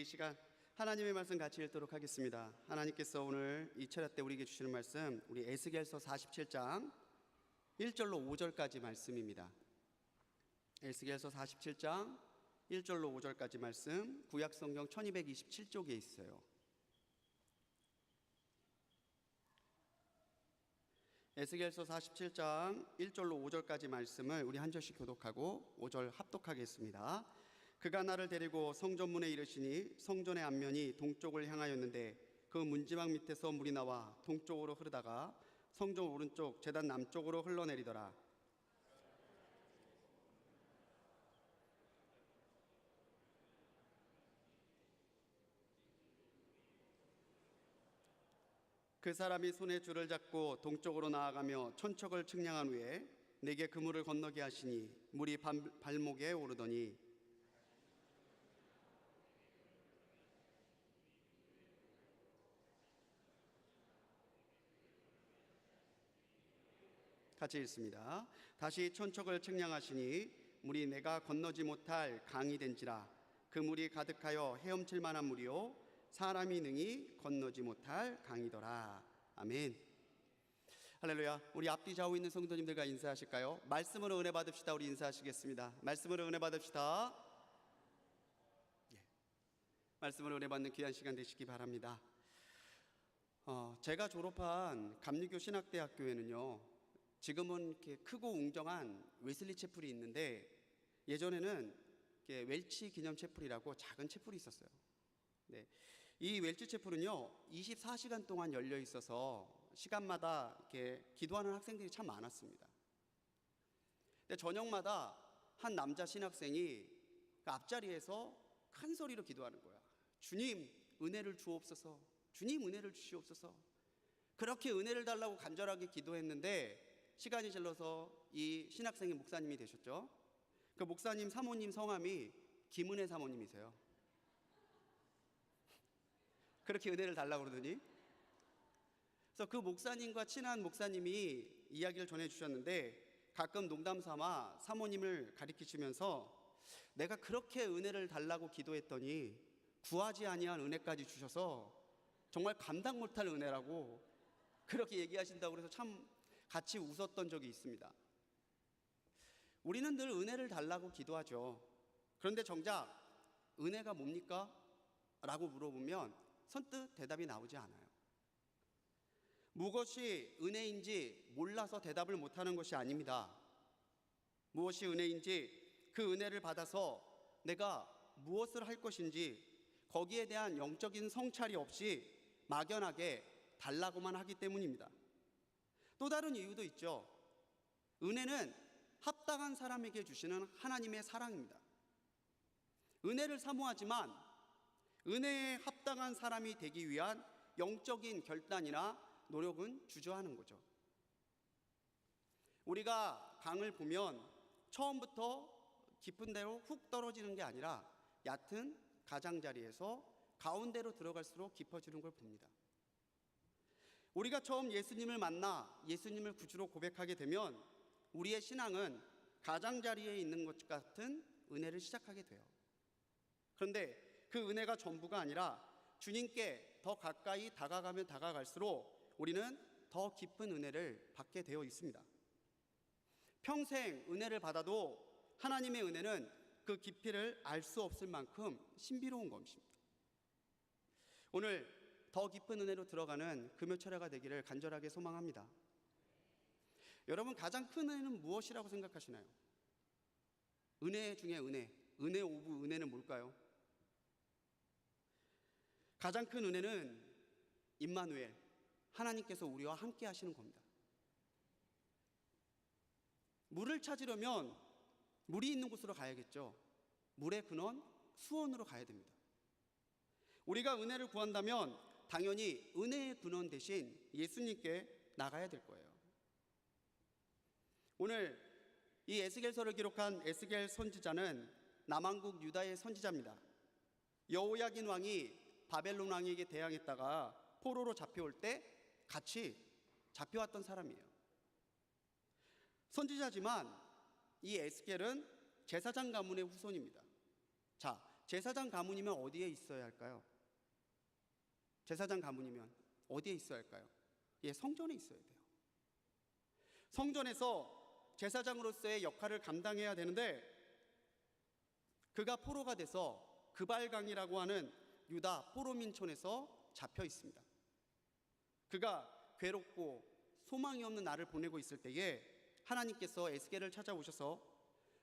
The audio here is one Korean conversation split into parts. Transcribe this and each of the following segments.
시간 하나님의 말씀 같이 읽도록 하겠습니다. 하나님께서 오늘 이 철야 때 우리에게 주시는 말씀, 우리 에스겔서 47장 1절로 5절까지 말씀입니다. 에스겔서 47장 1절로 5절까지 말씀, 구약성경 1227쪽에 있어요. 에스겔서 47장 1절로 5절까지 말씀을 우리 한 절씩 교독하고 5절 합독하겠습니다. 그가 나를 데리고 성전문에 이르시니 성전의 앞면이 동쪽을 향하였는데 그 문지방 밑에서 물이 나와 동쪽으로 흐르다가 성전 오른쪽 제단 남쪽으로 흘러내리더라. 그 사람이 손에 줄을 잡고 동쪽으로 나아가며 천척을 측량한 후에 내게 그 물을 건너게 하시니 물이 발목에 오르더니 같이 읽습니다. 다시 천척을 측량하시니 물이 내가 건너지 못할 강이 된지라. 그 물이 가득하여 헤엄칠 만한 물이요 사람이 능히 건너지 못할 강이더라. 아멘. 할렐루야. 우리 앞뒤 좌우 있는 성도님들과 인사하실까요? 말씀으로 은혜 받읍시다. 우리 인사하시겠습니다. 말씀으로 은혜 받읍시다. 말씀으로 은혜 받는 귀한 시간 되시기 바랍니다. 제가 졸업한 감리교 신학대학교에는요, 지금은 이렇게 크고 웅장한 웨슬리 채플이 있는데 예전에는 웰치 기념 채플이라고 작은 채플이 있었어요. 네. 이 웰치 채플은요 24시간 동안 열려 있어서 시간마다 이렇게 기도하는 학생들이 참 많았습니다. 근데 저녁마다 한 남자 신학생이 그 앞자리에서 큰 소리로 기도하는 거야. 주님 은혜를 주옵소서, 주님 은혜를 주시옵소서. 그렇게 은혜를 달라고 간절하게 기도했는데 시간이 질러서 이 신학생이 목사님이 되셨죠. 그 목사님 사모님 성함이 김은혜 사모님이세요. 그렇게 은혜를 달라고 그러더니, 그래서 그 목사님과 친한 목사님이 이야기를 전해주셨는데 가끔 농담 삼아 사모님을 가리키시면서 내가 그렇게 은혜를 달라고 기도했더니 구하지 아니한 은혜까지 주셔서 정말 감당 못할 은혜라고 그렇게 얘기하신다고 그래서 참 같이 웃었던 적이 있습니다. 우리는 늘 은혜를 달라고 기도하죠. 그런데 정작 은혜가 뭡니까? 라고 물어보면 선뜻 대답이 나오지 않아요. 무엇이 은혜인지 몰라서 대답을 못하는 것이 아닙니다. 무엇이 은혜인지, 그 은혜를 받아서 내가 무엇을 할 것인지 거기에 대한 영적인 성찰이 없이 막연하게 달라고만 하기 때문입니다. 또 다른 이유도 있죠. 은혜는 합당한 사람에게 주시는 하나님의 사랑입니다. 은혜를 사모하지만 은혜에 합당한 사람이 되기 위한 영적인 결단이나 노력은 주저하는 거죠. 우리가 강을 보면 처음부터 깊은 데로 훅 떨어지는 게 아니라 얕은 가장자리에서 가운데로 들어갈수록 깊어지는 걸 봅니다. 우리가 처음 예수님을 만나 예수님을 구주로 고백하게 되면 우리의 신앙은 가장자리에 있는 것 같은 은혜를 시작하게 돼요. 그런데 그 은혜가 전부가 아니라 주님께 더 가까이 다가가면 다가갈수록 우리는 더 깊은 은혜를 받게 되어 있습니다. 평생 은혜를 받아도 하나님의 은혜는 그 깊이를 알 수 없을 만큼 신비로운 것입니다. 오늘 더 깊은 은혜로 들어가는 금요 철야가 되기를 간절하게 소망합니다. 여러분, 가장 큰 은혜는 무엇이라고 생각하시나요? 은혜 중에 은혜 오브 은혜는 뭘까요? 가장 큰 은혜는 임마누엘, 하나님께서 우리와 함께 하시는 겁니다. 물을 찾으려면 물이 있는 곳으로 가야겠죠. 물의 근원 수원으로 가야 됩니다. 우리가 은혜를 구한다면 당연히 은혜의 근원 대신 예수님께 나가야 될 거예요. 오늘 이 에스겔서를 기록한 에스겔 선지자는 남왕국 유다의 선지자입니다. 여호야긴 왕이 바벨론 왕에게 대항했다가 포로로 잡혀올 때 같이 잡혀왔던 사람이에요. 선지자지만 이 에스겔은 제사장 가문의 후손입니다. 자, 제사장 가문이면 어디에 있어야 할까요? 제사장 가문이면 어디에 있어야 할까요? 예, 성전에 있어야 돼요. 성전에서 제사장으로서의 역할을 감당해야 되는데, 그가 포로가 돼서 그발강이라고 하는 유다 포로민촌에서 잡혀 있습니다. 그가 괴롭고 소망이 없는 날을 보내고 있을 때에 하나님께서 에스겔을 찾아오셔서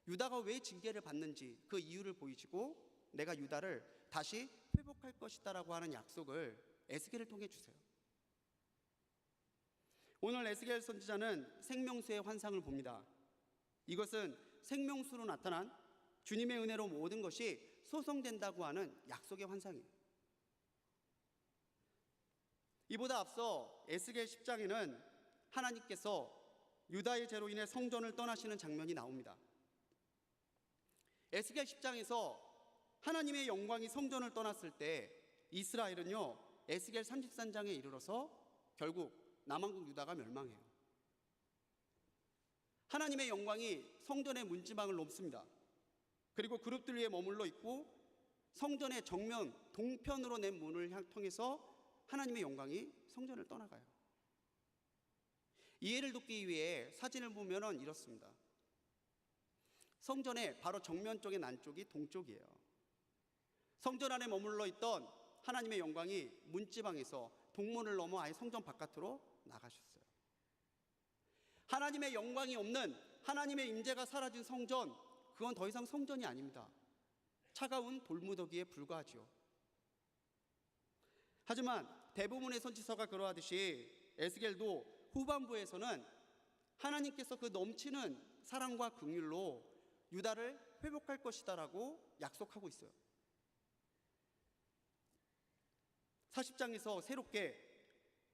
유다가 왜 징계를 받는지 그 이유를 보이시고 내가 유다를 다시 회복할 것이다라고 하는 약속을 에스겔을 통해 주세요. 오늘 에스겔 선지자는 생명수의 환상을 봅니다. 이것은 생명수로 나타난 주님의 은혜로 모든 것이 소성된다고 하는 약속의 환상이에요. 이보다 앞서 에스겔 10장에는 하나님께서 유다의 죄로 인해 성전을 떠나시는 장면이 나옵니다. 에스겔 10장에서 하나님의 영광이 성전을 떠났을 때 이스라엘은요, 에스겔 33장에 이르러서 결국 남왕국 유다가 멸망해요. 하나님의 영광이 성전의 문지방을 넘습니다. 그리고 그룹들 위에 머물러 있고 성전의 정면 동편으로 낸 문을 통해서 하나님의 영광이 성전을 떠나가요. 이해를 돕기 위해 사진을 보면 이렇습니다. 성전의 바로 정면 쪽의 남쪽이 동쪽이에요. 성전 안에 머물러 있던 하나님의 영광이 문지방에서 동문을 넘어 아예 성전 바깥으로 나가셨어요. 하나님의 영광이 없는, 하나님의 임재가 사라진 성전, 그건 더 이상 성전이 아닙니다. 차가운 돌무더기에 불과하지요. 하지만 대부분의 선지서가 그러하듯이 에스겔도 후반부에서는 하나님께서 그 넘치는 사랑과 긍휼로 유다를 회복할 것이다라고 약속하고 있어요. 40장에서 새롭게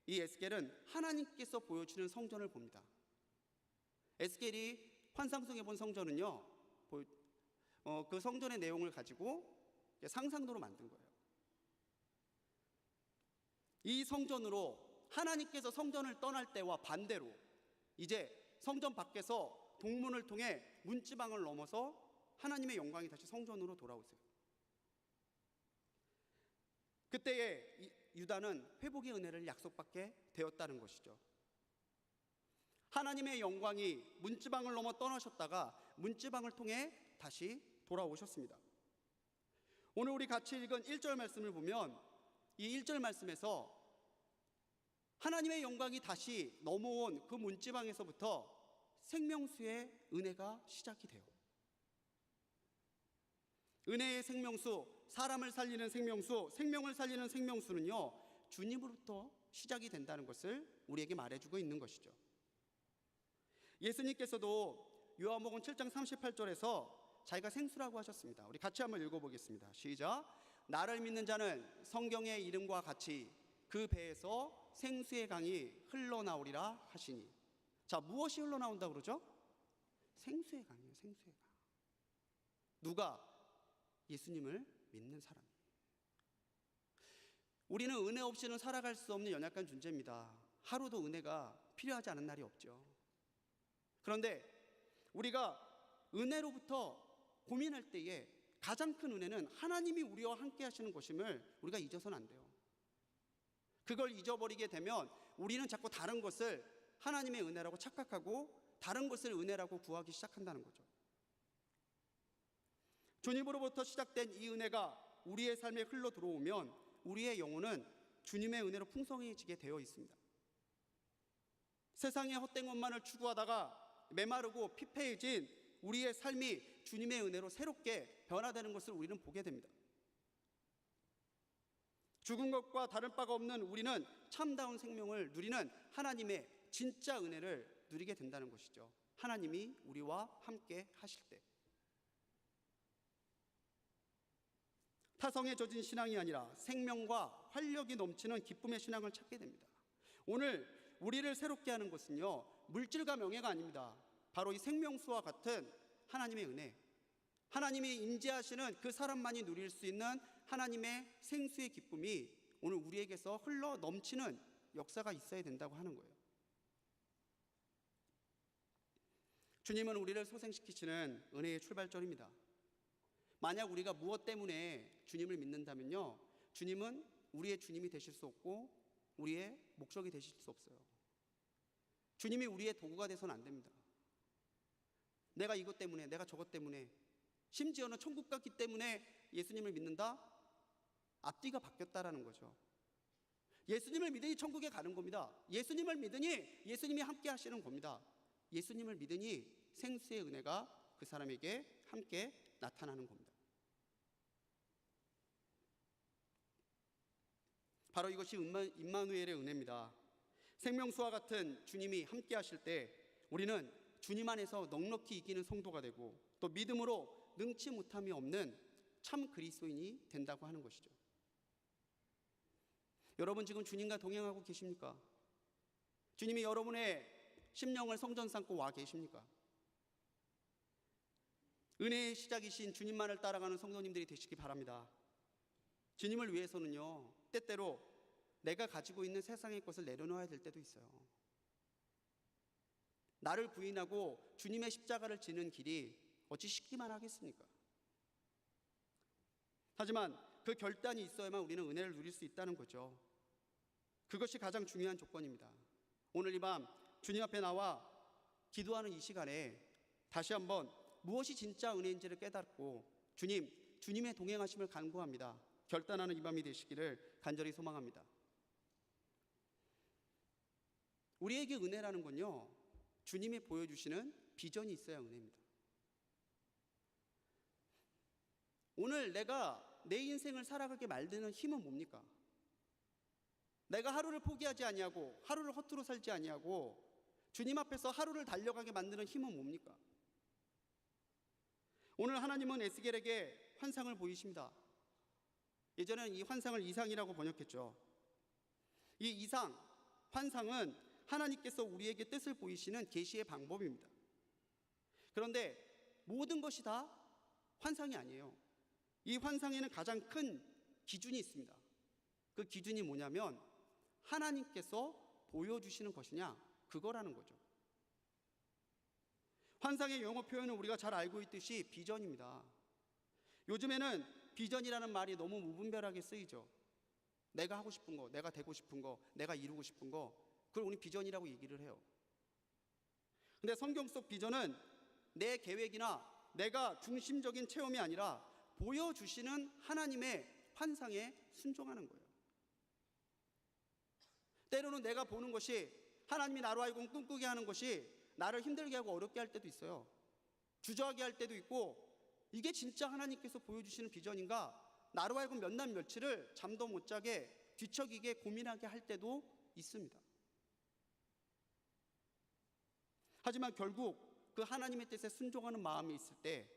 이 에스겔은 하나님께서 보여주는 성전을 봅니다. 에스겔이 환상 속에 본 성전은요, 그 성전의 내용을 가지고 상상도로 만든 거예요. 이 성전으로 하나님께서 성전을 떠날 때와 반대로 이제 성전 밖에서 동문을 통해 문지방을 넘어서 하나님의 영광이 다시 성전으로 돌아오세요. 그때에 유다는 회복의 은혜를 약속받게 되었다는 것이죠. 하나님의 영광이 문지방을 넘어 떠나셨다가 문지방을 통해 다시 돌아오셨습니다. 오늘 우리 같이 읽은 1절 말씀을 보면 이 1절 말씀에서 하나님의 영광이 다시 넘어온 그 문지방에서부터 생명수의 은혜가 시작이 돼요. 은혜의 생명수, 사람을 살리는 생명수, 생명을 살리는 생명수는요, 주님으로부터 시작이 된다는 것을 우리에게 말해주고 있는 것이죠. 예수님께서도 요한복음 7장 38절에서 자기가 생수라고 하셨습니다. 우리 같이 한번 읽어보겠습니다. 시작. 나를 믿는 자는 성경의 이름과 같이 그 배에서 생수의 강이 흘러나오리라 하시니. 자, 무엇이 흘러나온다고 그러죠? 생수의 강이에요. 생수의 강. 누가? 예수님을 믿는 사람. 우리는 은혜 없이는 살아갈 수 없는 연약한 존재입니다. 하루도 은혜가 필요하지 않은 날이 없죠. 그런데 우리가 은혜로부터 고민할 때에 가장 큰 은혜는 하나님이 우리와 함께 하시는 것임을 우리가 잊어서는 안 돼요. 그걸 잊어버리게 되면 우리는 자꾸 다른 것을 하나님의 은혜라고 착각하고 다른 것을 은혜라고 구하기 시작한다는 거죠. 주님으로부터 시작된 이 은혜가 우리의 삶에 흘러 들어오면 우리의 영혼은 주님의 은혜로 풍성해지게 되어 있습니다. 세상의 헛된 것만을 추구하다가 메마르고 피폐해진 우리의 삶이 주님의 은혜로 새롭게 변화되는 것을 우리는 보게 됩니다. 죽은 것과 다른 바가 없는 우리는 참다운 생명을 누리는 하나님의 진짜 은혜를 누리게 된다는 것이죠. 하나님이 우리와 함께 하실 때. 타성에 젖은 신앙이 아니라 생명과 활력이 넘치는 기쁨의 신앙을 찾게 됩니다. 오늘 우리를 새롭게 하는 것은요, 물질과 명예가 아닙니다. 바로 이 생명수와 같은 하나님의 은혜, 하나님이 임재하시는 그 사람만이 누릴 수 있는 하나님의 생수의 기쁨이 오늘 우리에게서 흘러 넘치는 역사가 있어야 된다고 하는 거예요. 주님은 우리를 소생시키시는 은혜의 출발점입니다. 만약 우리가 무엇 때문에 주님을 믿는다면요, 주님은 우리의 주님이 되실 수 없고 우리의 목적이 되실 수 없어요. 주님이 우리의 도구가 돼서는 안 됩니다. 내가 이것 때문에, 내가 저것 때문에, 심지어는 천국 갔기 때문에 예수님을 믿는다? 앞뒤가 바뀌었다라는 거죠. 예수님을 믿으니 천국에 가는 겁니다. 예수님을 믿으니 예수님이 함께 하시는 겁니다. 예수님을 믿으니 생수의 은혜가 그 사람에게 함께 나타나는 겁니다. 바로 이것이 임마누엘의 은혜입니다. 생명수와 같은 주님이 함께 하실 때 우리는 주님 안에서 넉넉히 이기는 성도가 되고 또 믿음으로 능치 못함이 없는 참 그리스도인이 된다고 하는 것이죠. 여러분 지금 주님과 동행하고 계십니까? 주님이 여러분의 심령을 성전 삼고 와 계십니까? 은혜의 시작이신 주님만을 따라가는 성도님들이 되시기 바랍니다. 주님을 위해서는요, 때때로 내가 가지고 있는 세상의 것을 내려놓아야 될 때도 있어요. 나를 부인하고 주님의 십자가를 지는 길이 어찌 쉽기만 하겠습니까? 하지만 그 결단이 있어야만 우리는 은혜를 누릴 수 있다는 거죠. 그것이 가장 중요한 조건입니다. 오늘 이 밤 주님 앞에 나와 기도하는 이 시간에 다시 한번 무엇이 진짜 은혜인지를 깨닫고 주님의 동행하심을 간구합니다. 결단하는 이 밤이 되시기를 간절히 소망합니다. 우리에게 은혜라는 건요, 주님이 보여주시는 비전이 있어야 은혜입니다. 오늘 내가 내 인생을 살아가게 만드는 힘은 뭡니까? 내가 하루를 포기하지 아니하고 하루를 허투루 살지 아니하고 주님 앞에서 하루를 달려가게 만드는 힘은 뭡니까? 오늘 하나님은 에스겔에게 환상을 보이십니다. 예전에는 이 환상을 이상이라고 번역했죠. 이 이상, 환상은 하나님께서 우리에게 뜻을 보이시는 계시의 방법입니다. 그런데 모든 것이 다 환상이 아니에요. 이 환상에는 가장 큰 기준이 있습니다. 그 기준이 뭐냐면 하나님께서 보여주시는 것이냐, 그거라는 거죠. 환상의 영어 표현은 우리가 잘 알고 있듯이 비전입니다. 요즘에는 비전이라는 말이 너무 무분별하게 쓰이죠. 내가 하고 싶은 거, 내가 되고 싶은 거, 내가 이루고 싶은 거, 그걸 우리 비전이라고 얘기를 해요. 근데 성경 속 비전은 내 계획이나 내가 중심적인 체험이 아니라 보여주시는 하나님의 환상에 순종하는 거예요. 때로는 내가 보는 것이 하나님이 나로 하여금 꿈꾸게 하는 것이 나를 힘들게 하고 어렵게 할 때도 있어요. 주저하게 할 때도 있고, 이게 진짜 하나님께서 보여주시는 비전인가? 나로 하여금 몇 날 며칠을 잠도 못 자게 뒤척이게 고민하게 할 때도 있습니다. 하지만 결국 그 하나님의 뜻에 순종하는 마음이 있을 때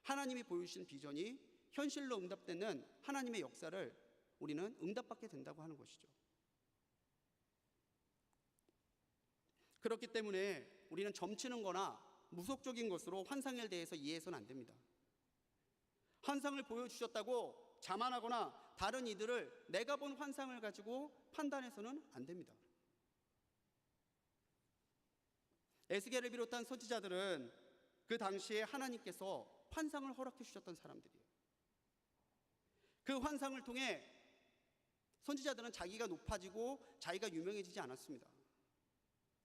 하나님이 보여주신 비전이 현실로 응답되는 하나님의 역사를 우리는 응답받게 된다고 하는 것이죠. 그렇기 때문에 우리는 점치는 거나 무속적인 것으로 환상에 대해서 이해해서는 안 됩니다. 환상을 보여주셨다고 자만하거나 다른 이들을 내가 본 환상을 가지고 판단해서는 안 됩니다. 에스겔을 비롯한 선지자들은 그 당시에 하나님께서 환상을 허락해 주셨던 사람들이에요. 그 환상을 통해 선지자들은 자기가 높아지고 자기가 유명해지지 않았습니다.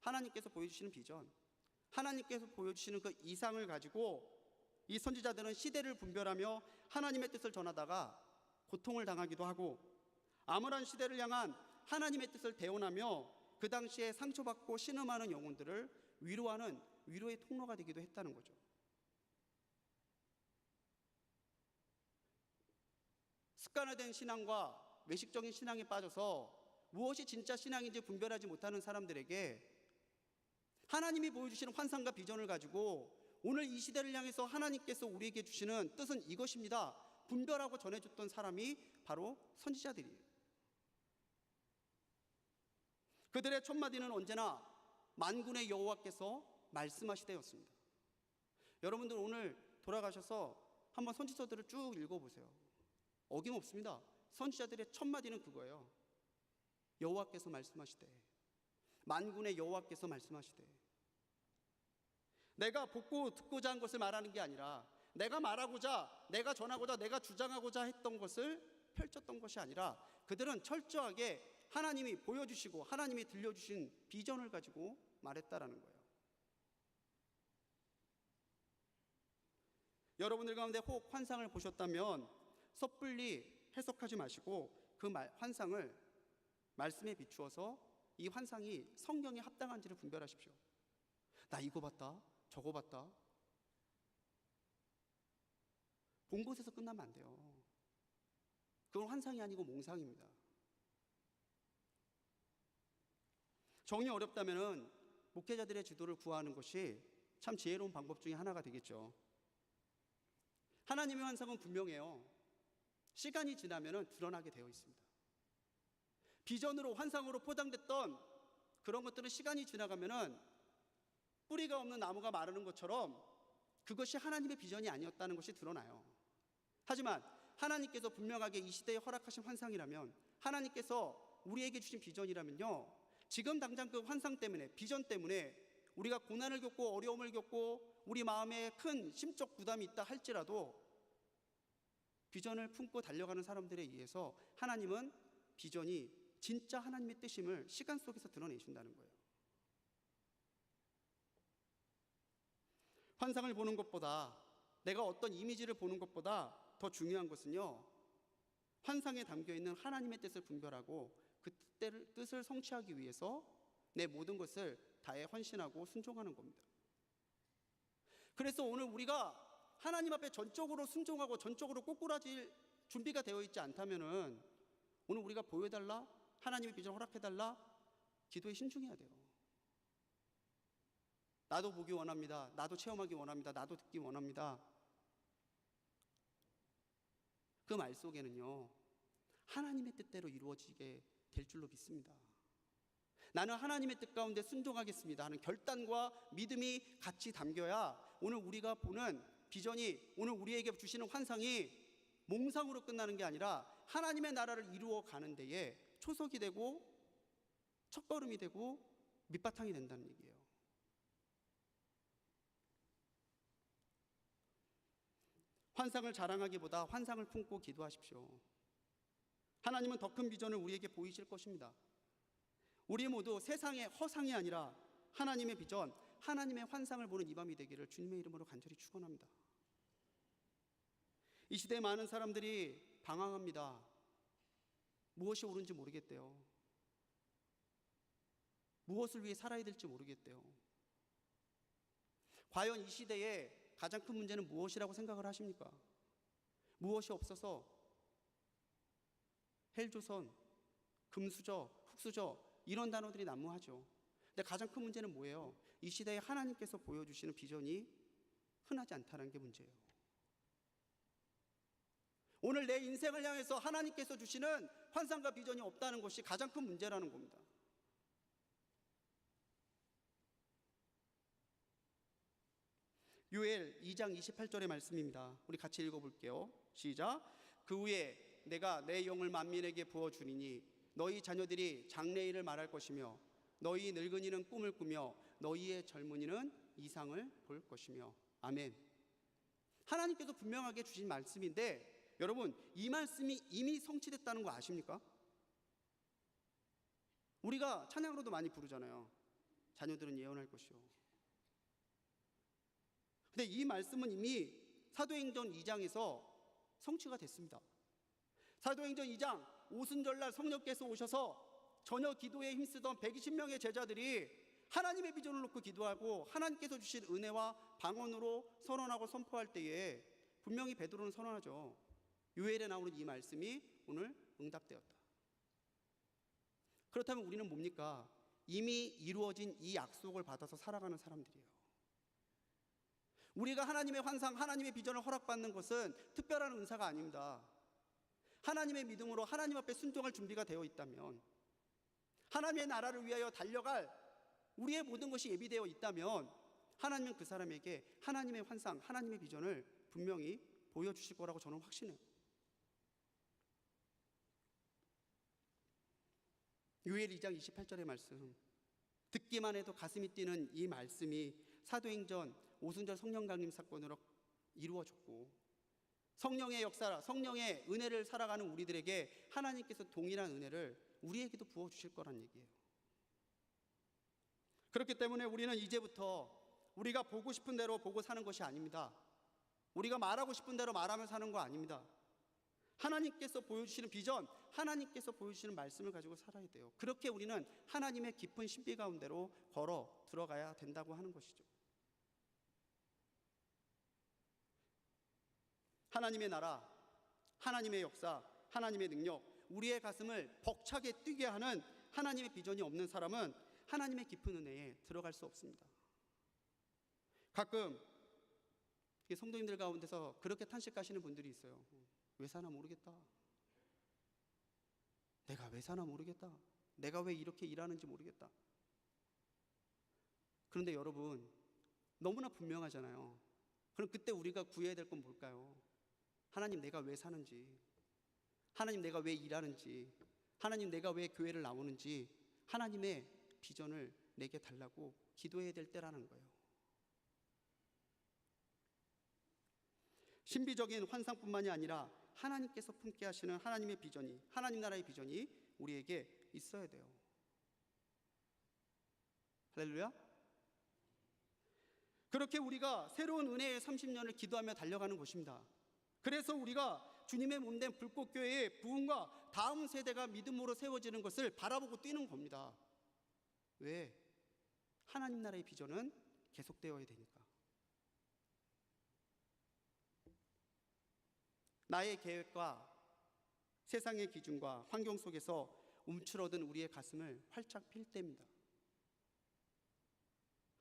하나님께서 보여주시는 비전, 하나님께서 보여주시는 그 이상을 가지고 이 선지자들은 시대를 분별하며 하나님의 뜻을 전하다가 고통을 당하기도 하고, 암울한 시대를 향한 하나님의 뜻을 대언하며 그 당시에 상처받고 신음하는 영혼들을 위로하는 위로의 통로가 되기도 했다는 거죠. 습관화된 신앙과 외식적인 신앙에 빠져서 무엇이 진짜 신앙인지 분별하지 못하는 사람들에게 하나님이 보여주시는 환상과 비전을 가지고 오늘 이 시대를 향해서 하나님께서 우리에게 주시는 뜻은 이것입니다, 분별하고 전해줬던 사람이 바로 선지자들이에요. 그들의 첫 마디는 언제나 만군의 여호와께서 말씀하시되었습니다. 여러분들 오늘 돌아가셔서 한번 선지서들을 쭉 읽어보세요. 어김없습니다. 선지자들의 첫 마디는 그거예요. 여호와께서 말씀하시되, 만군의 여호와께서 말씀하시되. 내가 보고 듣고자 한 것을 말하는 게 아니라 내가 말하고자, 내가 전하고자, 내가 주장하고자 했던 것을 펼쳤던 것이 아니라 그들은 철저하게 하나님이 보여주시고 하나님이 들려주신 비전을 가지고 말했다라는 거예요. 여러분들 가운데 혹 환상을 보셨다면 섣불리 해석하지 마시고 그 환상을 말씀에 비추어서 이 환상이 성경에 합당한지를 분별하십시오. 나 이거 봤다, 저거 봤다. 본 곳에서 끝나면 안 돼요. 그건 환상이 아니고 몽상입니다. 정이 어렵다면 목회자들의 지도를 구하는 것이 참 지혜로운 방법 중에 하나가 되겠죠. 하나님의 환상은 분명해요. 시간이 지나면 드러나게 되어 있습니다. 비전으로 환상으로 포장됐던 그런 것들은 시간이 지나가면 뿌리가 없는 나무가 마르는 것처럼 그것이 하나님의 비전이 아니었다는 것이 드러나요. 하지만 하나님께서 분명하게 이 시대에 허락하신 환상이라면, 하나님께서 우리에게 주신 비전이라면요, 지금 당장 그 환상 때문에, 비전 때문에 우리가 고난을 겪고 어려움을 겪고 우리 마음에 큰 심적 부담이 있다 할지라도 비전을 품고 달려가는 사람들에 의해서 하나님은 비전이 진짜 하나님의 뜻임을 시간 속에서 드러내신다는 거예요. 환상을 보는 것보다, 내가 어떤 이미지를 보는 것보다 더 중요한 것은요, 환상에 담겨있는 하나님의 뜻을 분별하고 그 뜻을 성취하기 위해서 내 모든 것을 다해 헌신하고 순종하는 겁니다. 그래서 오늘 우리가 하나님 앞에 전적으로 순종하고 전적으로 꼬꾸라질 준비가 되어 있지 않다면은 오늘 우리가 보여달라, 하나님의 비전을 허락해달라 기도에 신중해야 돼요. 나도 보기 원합니다. 나도 체험하기 원합니다. 나도 듣기 원합니다. 그 말 속에는요, 하나님의 뜻대로 이루어지게 될 줄로 믿습니다. 나는 하나님의 뜻 가운데 순종하겠습니다 하는 결단과 믿음이 같이 담겨야 오늘 우리가 보는 비전이, 오늘 우리에게 주시는 환상이 몽상으로 끝나는 게 아니라 하나님의 나라를 이루어 가는 데에 초석이 되고 첫걸음이 되고 밑바탕이 된다는 얘기예요. 환상을 자랑하기보다 환상을 품고 기도하십시오. 하나님은 더 큰 비전을 우리에게 보이실 것입니다. 우리 모두 세상의 허상이 아니라 하나님의 비전, 하나님의 환상을 보는 이 밤이 되기를 주님의 이름으로 간절히 축원합니다. 이 시대에 많은 사람들이 방황합니다. 무엇이 옳은지 모르겠대요. 무엇을 위해 살아야 될지 모르겠대요. 과연 이 시대에 가장 큰 문제는 무엇이라고 생각을 하십니까? 무엇이 없어서 헬조선, 금수저, 흙수저 이런 단어들이 난무하죠. 근데 가장 큰 문제는 뭐예요? 이 시대에 하나님께서 보여주시는 비전이 흔하지 않다는 게 문제예요. 오늘 내 인생을 향해서 하나님께서 주시는 환상과 비전이 없다는 것이 가장 큰 문제라는 겁니다. 요엘 2장 28절의 말씀입니다. 우리 같이 읽어볼게요. 시작. 그 후에 내가 내 영을 만민에게 부어주리니 너희 자녀들이 장래일을 말할 것이며 너희 늙은이는 꿈을 꾸며 너희의 젊은이는 이상을 볼 것이며. 아멘. 하나님께서 분명하게 주신 말씀인데 여러분, 이 말씀이 이미 성취됐다는 거 아십니까? 우리가 찬양으로도 많이 부르잖아요. 자녀들은 예언할 것이요. 근데 이 말씀은 이미 사도행전 2장에서 성취가 됐습니다. 사도행전 2장 오순절날 성령께서 오셔서 저녁 기도에 힘쓰던 120명의 제자들이 하나님의 비전을 놓고 기도하고 하나님께서 주신 은혜와 방언으로 선언하고 선포할 때에 분명히 베드로는 선언하죠. 요엘에 나오는 이 말씀이 오늘 응답되었다. 그렇다면 우리는 뭡니까? 이미 이루어진 이 약속을 받아서 살아가는 사람들이에요. 우리가 하나님의 환상, 하나님의 비전을 허락받는 것은 특별한 은사가 아닙니다. 하나님의 믿음으로 하나님 앞에 순종할 준비가 되어 있다면, 하나님의 나라를 위하여 달려갈 우리의 모든 것이 예비되어 있다면 하나님은 그 사람에게 하나님의 환상, 하나님의 비전을 분명히 보여주실 거라고 저는 확신해요. 요엘 2장 28절의 말씀, 듣기만 해도 가슴이 뛰는 이 말씀이 사도행전 오순절 성령 강림 사건으로 이루어졌고, 성령의 역사, 성령의 은혜를 살아가는 우리들에게 하나님께서 동일한 은혜를 우리에게도 부어주실 거란 얘기예요. 그렇기 때문에 우리는 이제부터 우리가 보고 싶은 대로 보고 사는 것이 아닙니다. 우리가 말하고 싶은 대로 말하며 사는 거 아닙니다. 하나님께서 보여주시는 비전, 하나님께서 보여주시는 말씀을 가지고 살아야 돼요. 그렇게 우리는 하나님의 깊은 신비 가운데로 걸어 들어가야 된다고 하는 것이죠. 하나님의 나라, 하나님의 역사, 하나님의 능력, 우리의 가슴을 벅차게 뛰게 하는 하나님의 비전이 없는 사람은 하나님의 깊은 은혜에 들어갈 수 없습니다. 가끔 성도님들 가운데서 그렇게 탄식하시는 분들이 있어요. 왜 사나 모르겠다. 내가 왜 사나 모르겠다. 내가 왜 이렇게 일하는지 모르겠다. 그런데 여러분, 너무나 분명하잖아요. 그럼 그때 우리가 구해야 될 건 뭘까요? 하나님, 내가 왜 사는지, 하나님, 내가 왜 일하는지, 하나님, 내가 왜 교회를 나오는지 하나님의 비전을 내게 달라고 기도해야 될 때라는 거예요. 신비적인 환상뿐만이 아니라 하나님께서 품게 하시는 하나님의 비전이, 하나님 나라의 비전이 우리에게 있어야 돼요. 할렐루야. 그렇게 우리가 새로운 은혜의 30년을 기도하며 달려가는 것입니다. 그래서 우리가 주님의 몸된 불꽃교회의 부흥과 다음 세대가 믿음으로 세워지는 것을 바라보고 뛰는 겁니다. 왜? 하나님 나라의 비전은 계속되어야 되니까. 나의 계획과 세상의 기준과 환경 속에서 움츠러든 우리의 가슴을 활짝 필 때입니다.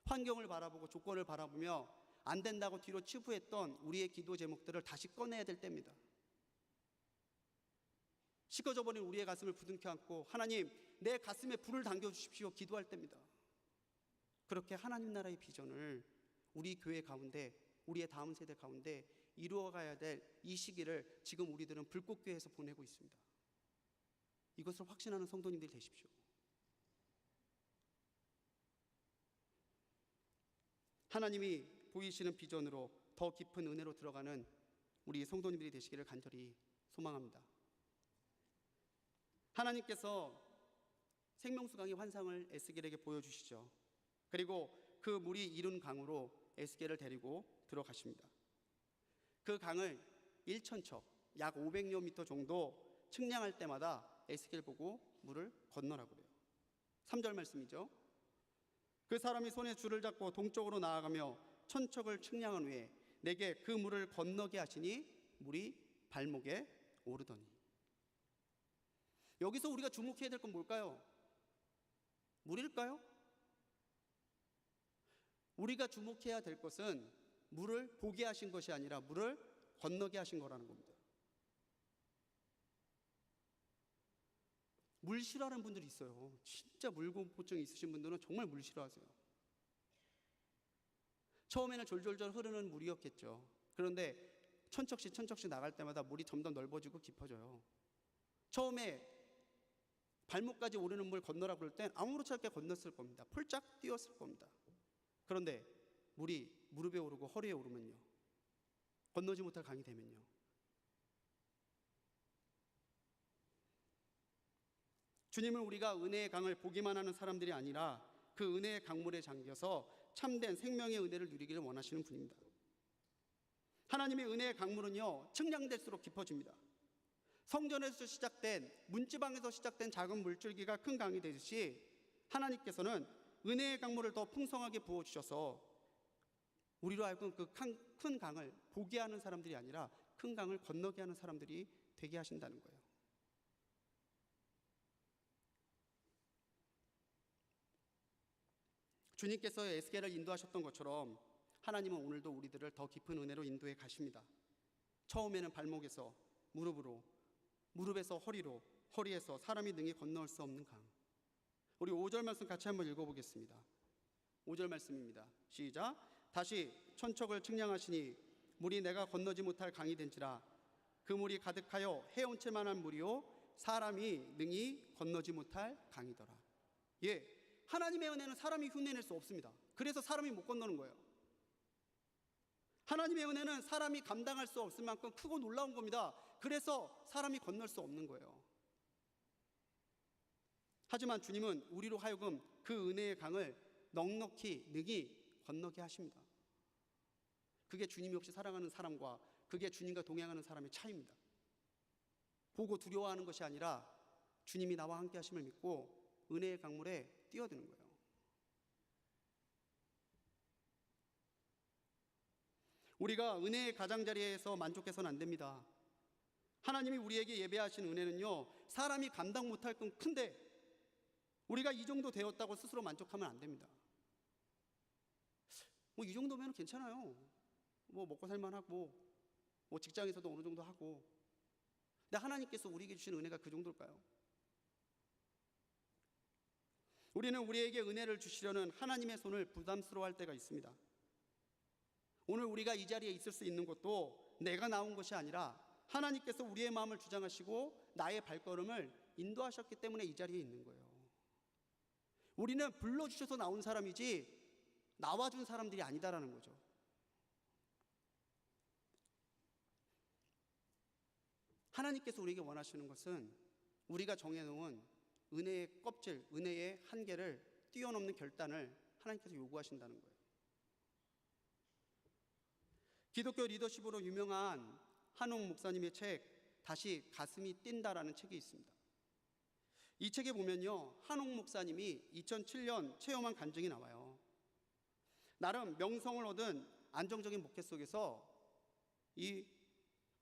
환경을 바라보고 조건을 바라보며 안 된다고 뒤로 치부했던 우리의 기도 제목들을 다시 꺼내야 될 때입니다. 식어져 버린 우리의 가슴을 부둥켜 안고 하나님, 내 가슴에 불을 당겨주십시오 기도할 때입니다. 그렇게 하나님 나라의 비전을 우리 교회 가운데, 우리의 다음 세대 가운데 이루어가야 될 이 시기를 지금 우리들은 불꽃교회에서 보내고 있습니다. 이것을 확신하는 성도님들이 되십시오. 하나님이 보이시는 비전으로 더 깊은 은혜로 들어가는 우리 성도님들이 되시기를 간절히 소망합니다. 하나님께서 생명수강의 환상을 에스겔에게 보여주시죠. 그리고 그 물이 이룬 강으로 에스겔을 데리고 들어가십니다. 그 강을 1,000척, 약 500여 미터 정도 측량할 때마다 에스겔 보고 물을 건너라고 그래요. 3절 말씀이죠. 그 사람이 손에 줄을 잡고 동쪽으로 나아가며 1,000척을 측량한 후에 내게 그 물을 건너게 하시니 물이 발목에 오르더니. 여기서 우리가 주목해야 될 건 뭘까요? 물일까요? 우리가 주목해야 될 것은 물을 보게 하신 것이 아니라 물을 건너게 하신 거라는 겁니다. 물 싫어하는 분들이 있어요. 진짜 물공포증 있으신 분들은 정말 물 싫어하세요. 처음에는 졸졸졸 흐르는 물이었겠죠. 그런데 천척씩 나갈 때마다 물이 점점 넓어지고 깊어져요. 처음에 발목까지 오르는 물 건너라 그럴 땐 아무렇지 않게 건넜을 겁니다. 폴짝 뛰었을 겁니다. 그런데 물이 무릎에 오르고 허리에 오르면요, 건너지 못할 강이 되면요, 주님은 우리가 은혜의 강을 보기만 하는 사람들이 아니라 그 은혜의 강물에 잠겨서 참된 생명의 은혜를 누리기를 원하시는 분입니다. 하나님의 은혜의 강물은요, 측량될수록 깊어집니다. 성전에서 시작된, 문지방에서 시작된 작은 물줄기가 큰 강이 되듯이 하나님께서는 은혜의 강물을 더 풍성하게 부어주셔서 우리로 하여금 그 큰 강을 보게 하는 사람들이 아니라 큰 강을 건너게 하는 사람들이 되게 하신다는 거예요. 주님께서 에스겔을 인도하셨던 것처럼 하나님은 오늘도 우리들을 더 깊은 은혜로 인도해 가십니다. 처음에는 발목에서 무릎으로, 무릎에서 허리로, 허리에서 사람이 능히 건너올 수 없는 강. 우리 5절 말씀 같이 한번 읽어보겠습니다. 5절 말씀입니다. 시작. 다시 천척을 측량하시니 물이 내가 건너지 못할 강이 된지라. 그 물이 가득하여 헤엄칠 만한 물이요 사람이 능히 건너지 못할 강이더라. 예, 하나님의 은혜는 사람이 흉내낼 수 없습니다. 그래서 사람이 못 건너는 거예요. 하나님의 은혜는 사람이 감당할 수 없을 만큼 크고 놀라운 겁니다. 그래서 사람이 건널 수 없는 거예요. 하지만 주님은 우리로 하여금 그 은혜의 강을 넉넉히 능히 건너게 하십니다. 그게 주님이 없이 살아가는 사람과 그게 주님과 동행하는 사람의 차이입니다. 보고 두려워하는 것이 아니라 주님이 나와 함께 하심을 믿고 은혜의 강물에 뛰어드는 거예요. 우리가 은혜의 가장자리에서 만족해서는 안 됩니다. 하나님이 우리에게 예배하신 은혜는요, 사람이 감당 못할 건 큰데 우리가 이 정도 되었다고 스스로 만족하면 안 됩니다. 이 정도면 괜찮아요. 먹고 살만하고 직장에서도 어느 정도 하고. 근데 하나님께서 우리에게 주신 은혜가 그 정도일까요? 우리는 우리에게 은혜를 주시려는 하나님의 손을 부담스러워할 때가 있습니다. 오늘 우리가 이 자리에 있을 수 있는 것도 내가 나온 것이 아니라 하나님께서 우리의 마음을 주장하시고 나의 발걸음을 인도하셨기 때문에 이 자리에 있는 거예요. 우리는 불러주셔서 나온 사람이지 나와준 사람들이 아니다라는 거죠. 하나님께서 우리에게 원하시는 것은 우리가 정해놓은 은혜의 껍질, 은혜의 한계를 뛰어넘는 결단을 하나님께서 요구하신다는 거예요. 기독교 리더십으로 유명한 한옥 목사님의 책 다시 가슴이 뛴다라는 책이 있습니다. 이 책에 보면요, 한옥 목사님이 2007년 체험한 간증이 나와요. 나름 명성을 얻은 안정적인 목회 속에서 이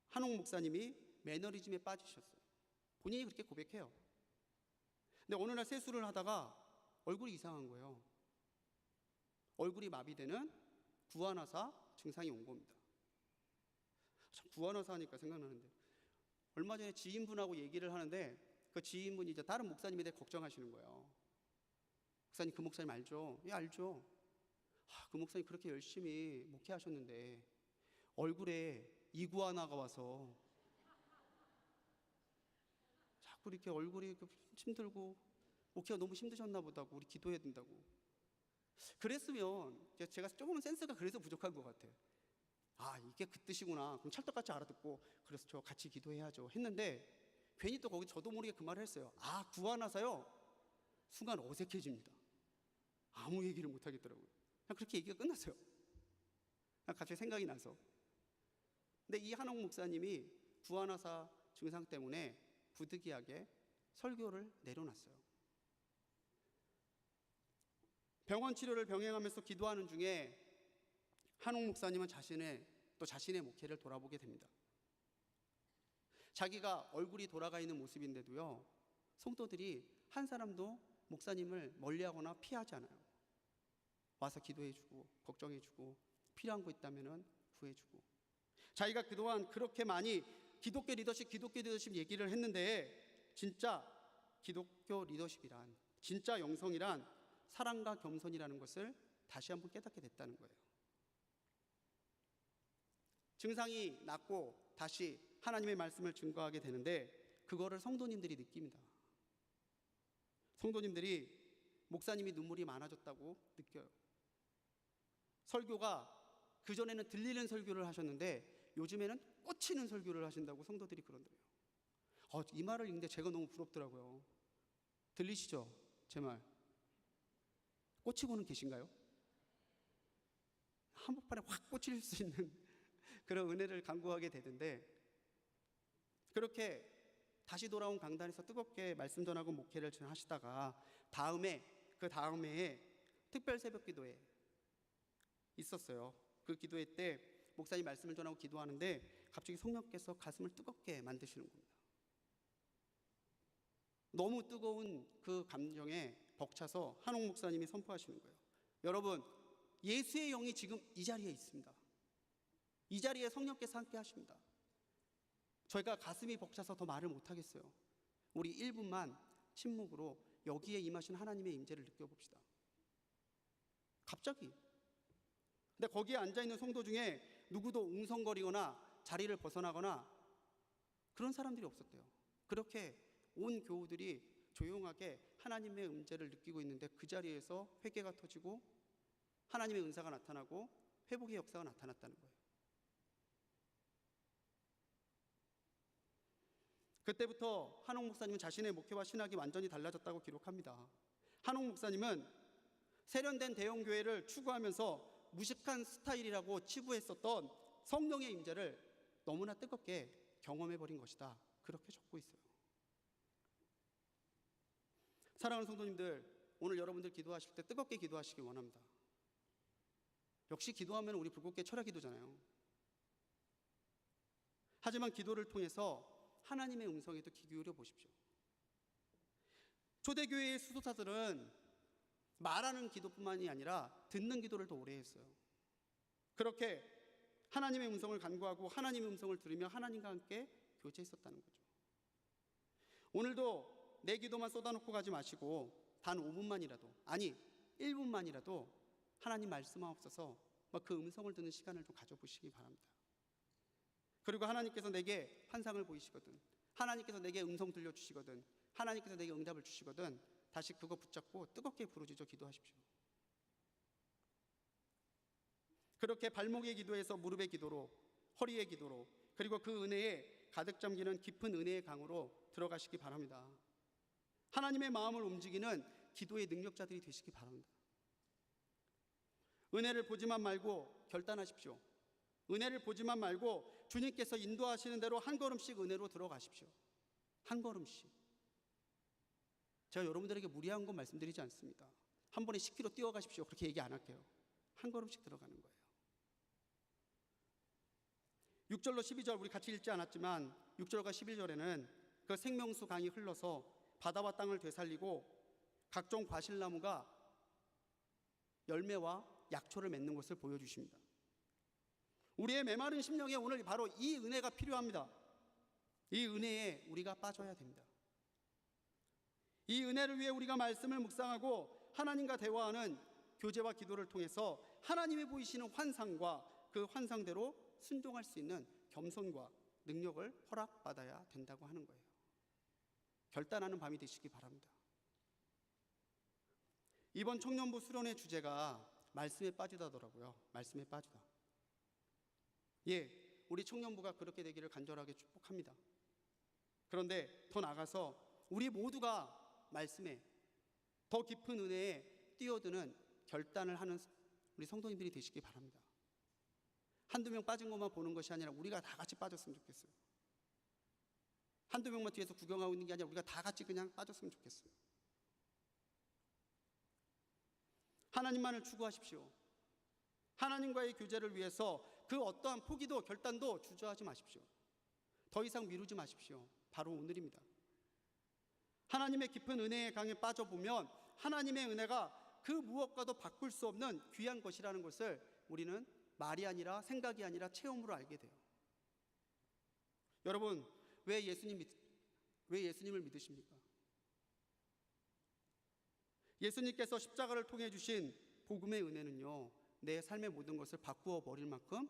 한옥 목사님이 매너리즘에 빠지셨어요. 본인이 그렇게 고백해요. 근데 어느 날 세수를 하다가 얼굴이 이상한 거예요. 얼굴이 마비되는 구안화사 증상이 온 겁니다. 참 구안화사 하니까 생각나는데, 얼마 전에 지인분하고 얘기를 하는데 그 지인분이 이제 다른 목사님에 대해 걱정하시는 거예요. 목사님, 그 목사님 알죠? 예, 알죠. 그 목사님 그렇게 열심히 목회하셨는데 얼굴에 이구아나가 와서 자꾸 이렇게 얼굴이 힘들고 목회가 너무 힘드셨나 보다고, 우리 기도해야 된다고. 그랬으면 제가 조금은 센스가 그래서 부족한 것 같아요. 이게 그 뜻이구나. 그럼 찰떡같이 알아듣고 그래서 저 같이 기도해야죠 했는데, 괜히 또 거기 저도 모르게 그 말을 했어요. 구하나서요. 순간 어색해집니다. 아무 얘기를 못 하겠더라고요. 그냥 그렇게 얘기가 끝났어요. 그냥 갑자기 생각이 나서. 근데 이 한옥 목사님이 구하나사 증상 때문에 부득이하게 설교를 내려놨어요. 병원 치료를 병행하면서 기도하는 중에 한옥 목사님은 자신의 목회를 돌아보게 됩니다. 자기가 얼굴이 돌아가 있는 모습인데도요, 성도들이 한 사람도 목사님을 멀리하거나 피하지 않아요. 와서 기도해주고 걱정해주고 필요한 거 있다면 구해주고. 자기가 그동안 그렇게 많이 기독교 리더십 얘기를 했는데, 진짜 기독교 리더십이란, 진짜 영성이란 사랑과 겸손이라는 것을 다시 한번 깨닫게 됐다는 거예요. 증상이 낫고 다시 하나님의 말씀을 증거하게 되는데, 그거를 성도님들이 느낍니다. 성도님들이 목사님이 눈물이 많아졌다고 느껴요. 설교가 그전에는 들리는 설교를 하셨는데 요즘에는 꽂히는 설교를 하신다고 성도들이 그러더래요. 이 말을 읽는데 제가 너무 부럽더라고요. 들리시죠? 제 말. 꽂히고는 계신가요? 한복판에 확 꽂힐 수 있는 그런 은혜를 간구하게 되는데, 그렇게 다시 돌아온 강단에서 뜨겁게 말씀 전하고 목회를 하시다가 그 다음 해에 특별 새벽 기도회 있었어요. 그 기도회 때 목사님 말씀을 전하고 기도하는데 갑자기 성령께서 가슴을 뜨겁게 만드시는 겁니다. 너무 뜨거운 그 감정에 벅차서 한옥 목사님이 선포하시는 거예요. 여러분, 예수의 영이 지금 이 자리에 있습니다. 이 자리에 성령께서 함께 하십니다. 저희가 가슴이 벅차서 더 말을 못하겠어요. 우리 1분만 침묵으로 여기에 임하신 하나님의 임재를 느껴봅시다. 갑자기. 근데 거기에 앉아있는 성도 중에 누구도 웅성거리거나 자리를 벗어나거나 그런 사람들이 없었대요. 그렇게 온 교우들이 조용하게 하나님의 임재를 느끼고 있는데, 그 자리에서 회개가 터지고 하나님의 은사가 나타나고 회복의 역사가 나타났다는 거예요. 그때부터 한옥 목사님은 자신의 목회와 신학이 완전히 달라졌다고 기록합니다. 한옥 목사님은 세련된 대형교회를 추구하면서 무식한 스타일이라고 치부했었던 성령의 임재를 너무나 뜨겁게 경험해버린 것이다, 그렇게 적고 있어요. 사랑하는 성도님들, 오늘 여러분들 기도하실 때 뜨겁게 기도하시기 원합니다. 역시 기도하면 우리 불꽃게 철야 기도잖아요. 하지만 기도를 통해서 하나님의 음성에도 귀 기울여 보십시오. 초대교회의 수도사들은 말하는 기도뿐만이 아니라 듣는 기도를 더 오래 했어요. 그렇게 하나님의 음성을 간구하고 하나님의 음성을 들으며 하나님과 함께 교제했었다는 거죠. 오늘도 내 기도만 쏟아놓고 가지 마시고 단 5분만이라도, 아니 1분만이라도 하나님 말씀하옵소서 그 음성을 듣는 시간을 좀 가져보시기 바랍니다. 그리고 하나님께서 내게 환상을 보이시거든, 하나님께서 내게 음성 들려주시거든, 하나님께서 내게 응답을 주시거든 다시 그거 붙잡고 뜨겁게 부르짖어 기도하십시오. 그렇게 발목의 기도에서 무릎의 기도로, 허리의 기도로, 그리고 그 은혜에 가득 잠기는 깊은 은혜의 강으로 들어가시기 바랍니다. 하나님의 마음을 움직이는 기도의 능력자들이 되시기 바랍니다. 은혜를 보지만 말고 결단하십시오. 은혜를 보지만 말고 주님께서 인도하시는 대로 한 걸음씩 은혜로 들어가십시오. 한 걸음씩. 제가 여러분들에게 무리한 건 말씀드리지 않습니다. 한 번에 10km 뛰어가십시오, 그렇게 얘기 안 할게요. 한 걸음씩 들어가는 거예요. 6절로 12절 우리 같이 읽지 않았지만 6절과 11절에는 그 생명수 강이 흘러서 바다와 땅을 되살리고 각종 과실나무가 열매와 약초를 맺는 것을 보여주십니다. 우리의 메마른 심령에 오늘 바로 이 은혜가 필요합니다. 이 은혜에 우리가 빠져야 됩니다. 이 은혜를 위해 우리가 말씀을 묵상하고 하나님과 대화하는 교제와 기도를 통해서 하나님이 보이시는 환상과 그 환상대로 순종할 수 있는 겸손과 능력을 허락받아야 된다고 하는 거예요. 결단하는 밤이 되시기 바랍니다. 이번 청년부 수련회 주제가 말씀에 빠지다더라고요. 말씀에 빠지다. 예, 우리 청년부가 그렇게 되기를 간절하게 축복합니다. 그런데 더 나아가서 우리 모두가 말씀에 더 깊은 은혜에 뛰어드는 결단을 하는 우리 성도님들이 되시기 바랍니다. 한두 명 빠진 것만 보는 것이 아니라 우리가 다 같이 빠졌으면 좋겠어요. 한두 명만 뒤에서 구경하고 있는 게 아니라 우리가 다 같이 그냥 빠졌으면 좋겠어요. 하나님만을 추구하십시오. 하나님과의 교제를 위해서 그 어떠한 포기도 결단도 주저하지 마십시오. 더 이상 미루지 마십시오. 바로 오늘입니다. 하나님의 깊은 은혜의 강에 빠져보면 하나님의 은혜가 그 무엇과도 바꿀 수 없는 귀한 것이라는 것을 우리는 말이 아니라 생각이 아니라 체험으로 알게 돼요. 여러분, 왜 예수님을 믿으십니까? 예수님께서 십자가를 통해 주신 복음의 은혜는요, 내 삶의 모든 것을 바꾸어 버릴 만큼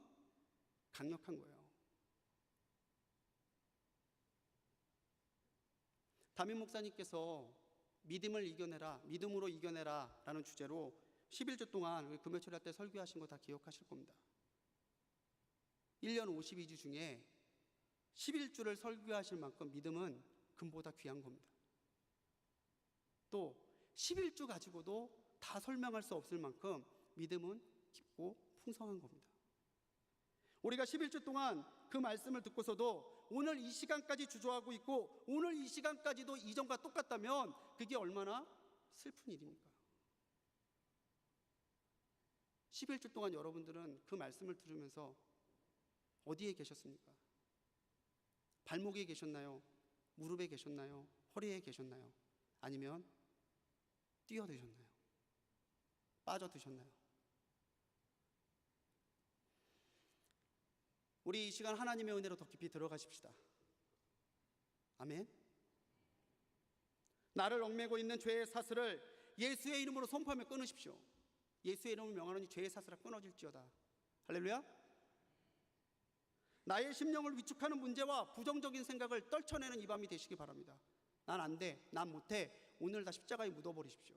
강력한 거예요. 담임 목사님께서 믿음을 이겨내라, 믿음으로 이겨내라 라는 주제로 11주 동안 금요철야 때 설교하신 거 다 기억하실 겁니다. 1년 52주 중에 11주를 설교하실 만큼 믿음은 금보다 귀한 겁니다. 또 11주 가지고도 다 설명할 수 없을 만큼 믿음은 깊고 풍성한 겁니다. 우리가 11주 동안 그 말씀을 듣고서도 오늘 이 시간까지 주저하고 있고 오늘 이 시간까지도 이전과 똑같다면 그게 얼마나 슬픈 일입니까? 11주 동안 여러분들은 그 말씀을 들으면서 어디에 계셨습니까? 발목에 계셨나요? 무릎에 계셨나요? 허리에 계셨나요? 아니면 뛰어드셨나요? 빠져드셨나요? 우리 이 시간 하나님의 은혜로 더 깊이 들어가십시다. 아멘. 나를 얽매고 있는 죄의 사슬을 예수의 이름으로 선포하며 끊으십시오. 예수의 이름을 명하노니 죄의 사슬아 끊어질지어다. 할렐루야. 나의 심령을 위축하는 문제와 부정적인 생각을 떨쳐내는 이 밤이 되시기 바랍니다. 난 안 돼, 난 못해. 오늘 다 십자가에 묻어버리십시오.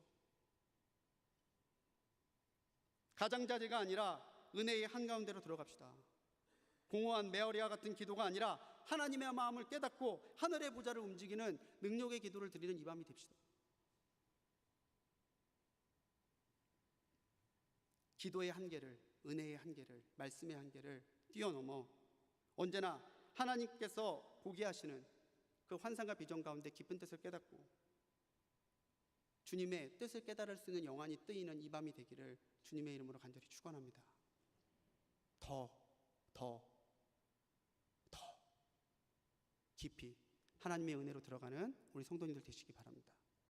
가장자리가 아니라 은혜의 한가운데로 들어갑시다. 공허한 메어리아 같은 기도가 아니라 하나님의 마음을 깨닫고 하늘의 보좌를 움직이는 능력의 기도를 드리는 이 밤이 됩시다. 기도의 한계를, 은혜의 한계를, 말씀의 한계를 뛰어넘어 언제나 하나님께서 보게 하시는 그 환상과 비전 가운데 깊은 뜻을 깨닫고 주님의 뜻을 깨달을 수 있는 영안이 뜨이는 이 밤이 되기를 주님의 이름으로 간절히 축원합니다. 더 깊이 하나님의 은혜로 들어가는 우리 성도님들 되시기 바랍니다.